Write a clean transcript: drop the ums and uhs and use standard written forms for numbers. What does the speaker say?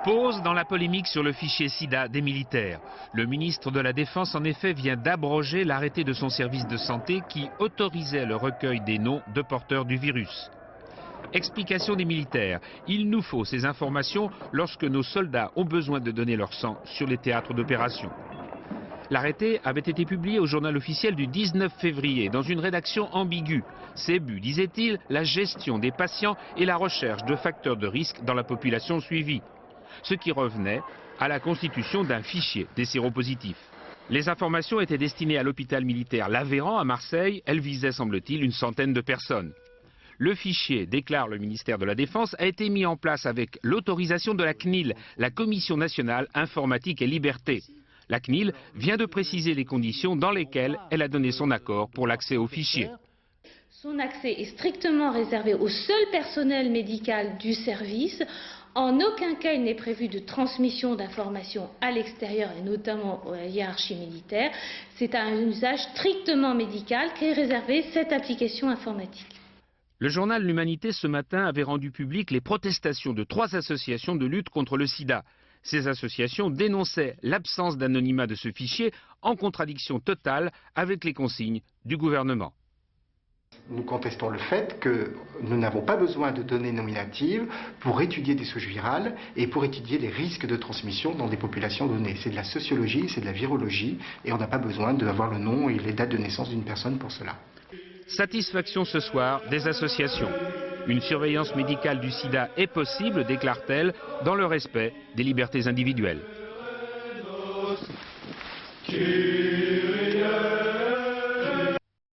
Pause dans la polémique sur le fichier SIDA des militaires. Le ministre de la Défense, en effet, vient d'abroger l'arrêté de son service de santé qui autorisait le recueil des noms de porteurs du virus. Explication des militaires. Il nous faut ces informations lorsque nos soldats ont besoin de donner leur sang sur les théâtres d'opération. L'arrêté avait été publié au journal officiel du 19 février dans une rédaction ambiguë. Ses buts, disait-il, la gestion des patients et la recherche de facteurs de risque dans la population suivie. Ce qui revenait à la constitution d'un fichier des séropositifs. Les informations étaient destinées à l'hôpital militaire L'Aveyran à Marseille. Elles visaient, semble-t-il, une centaine de personnes. Le fichier, déclare le ministère de la Défense, a été mis en place avec l'autorisation de la CNIL, la Commission nationale informatique et liberté. La CNIL vient de préciser les conditions dans lesquelles elle a donné son accord pour l'accès au fichier. Son accès est strictement réservé au seul personnel médical du service. En aucun cas, il n'est prévu de transmission d'informations à l'extérieur et notamment à la hiérarchie militaire. C'est un usage strictement médical qu'est réservé cette application informatique. Le journal L'Humanité ce matin avait rendu public les protestations de 3 associations de lutte contre le sida. Ces associations dénonçaient l'absence d'anonymat de ce fichier en contradiction totale avec les consignes du gouvernement. Nous contestons le fait que nous n'avons pas besoin de données nominatives pour étudier des souches virales et pour étudier les risques de transmission dans des populations données. C'est de la sociologie, c'est de la virologie et on n'a pas besoin d'avoir le nom et les dates de naissance d'une personne pour cela. Satisfaction ce soir des associations. Une surveillance médicale du sida est possible, déclare-t-elle, dans le respect des libertés individuelles.